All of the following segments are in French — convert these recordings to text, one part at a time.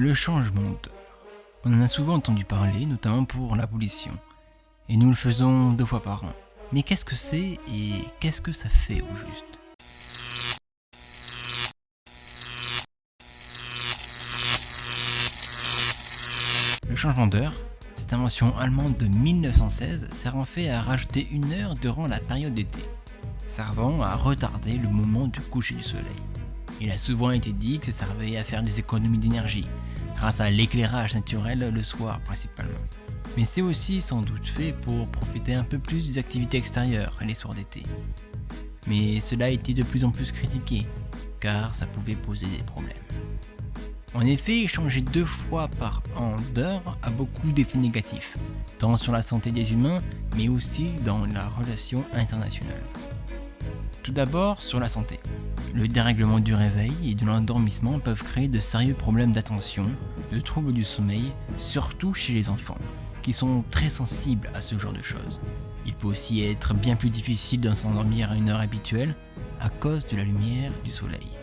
Le changement d'heure. On en a souvent entendu parler, notamment pour l'abolition. Et nous le faisons 2 fois par an. Mais qu'est-ce que c'est et qu'est-ce que ça fait au juste ? Le changement d'heure, cette invention allemande de 1916 sert en fait à rajouter 1 heure durant la période d'été, servant à retarder le moment du coucher du soleil. Il a souvent été dit que ça servait à faire des économies d'énergie, grâce à l'éclairage naturel le soir principalement. Mais c'est aussi sans doute fait pour profiter un peu plus des activités extérieures les soirs d'été. Mais cela a été de plus en plus critiqué, car ça pouvait poser des problèmes. En effet, changer 2 fois par an d'heure a beaucoup d'effets négatifs, tant sur la santé des humains, mais aussi dans la relation internationale. Tout d'abord, sur la santé. Le dérèglement du réveil et de l'endormissement peuvent créer de sérieux problèmes d'attention, de troubles du sommeil, surtout chez les enfants, qui sont très sensibles à ce genre de choses. Il peut aussi être bien plus difficile de s'endormir à une heure habituelle à cause de la lumière du soleil.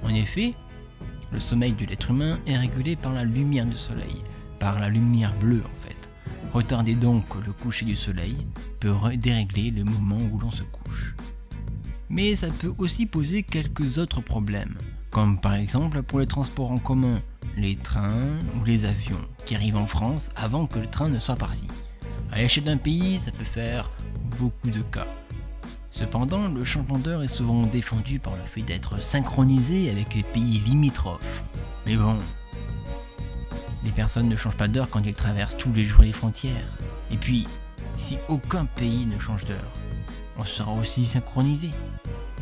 En effet, le sommeil de l'être humain est régulé par la lumière du soleil, par la lumière bleue en fait. Retarder donc le coucher du soleil peut dérégler le moment où l'on se couche. Mais ça peut aussi poser quelques autres problèmes, comme par exemple pour les transports en commun, les trains ou les avions qui arrivent en France avant que le train ne soit parti. À l'échelle d'un pays, ça peut faire beaucoup de cas. Cependant, le changement d'heure est souvent défendu par le fait d'être synchronisé avec les pays limitrophes. Mais bon, les personnes ne changent pas d'heure quand ils traversent tous les jours les frontières. Et puis, si aucun pays ne change d'heure, on sera aussi synchronisé.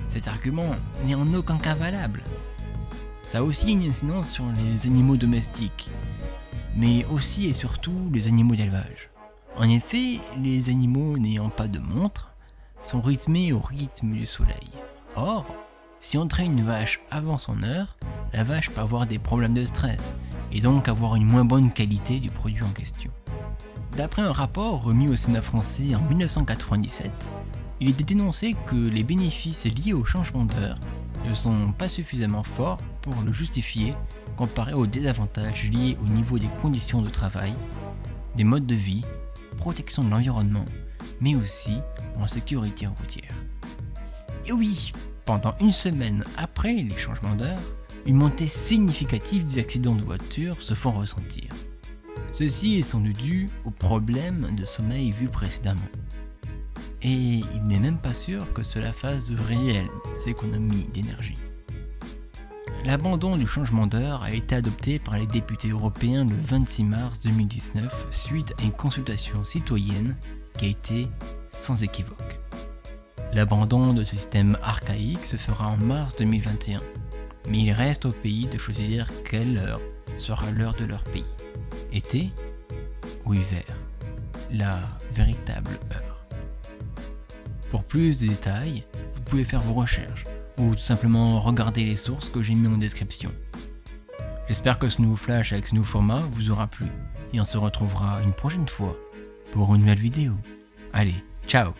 Cet argument n'est en aucun cas valable. Ça a aussi une incidence sur les animaux domestiques, mais aussi et surtout les animaux d'élevage. En effet, les animaux n'ayant pas de montre sont rythmés au rythme du soleil. Or, si on traite une vache avant son heure, la vache peut avoir des problèmes de stress et donc avoir une moins bonne qualité du produit en question. D'après un rapport remis au Sénat français en 1997, il était dénoncé que les bénéfices liés au changement d'heure ne sont pas suffisamment forts pour le justifier comparé aux désavantages liés au niveau des conditions de travail, des modes de vie, protection de l'environnement, mais aussi en sécurité routière. Et oui, pendant 1 semaine après les changements d'heure, une montée significative des accidents de voiture se font ressentir. Ceci est sans doute dû aux problèmes de sommeil vus précédemment. Et il n'est même pas sûr que cela fasse de réelles économies d'énergie. L'abandon du changement d'heure a été adopté par les députés européens le 26 mars 2019 suite à une consultation citoyenne qui a été sans équivoque. L'abandon de ce système archaïque se fera en mars 2021, mais il reste au pays de choisir quelle heure sera l'heure de leur pays. Été ou hiver, la véritable heure. Pour plus de détails, vous pouvez faire vos recherches ou tout simplement regarder les sources que j'ai mis en description. J'espère que ce nouveau flash avec ce nouveau format vous aura plu et on se retrouvera une prochaine fois pour une nouvelle vidéo. Allez, ciao!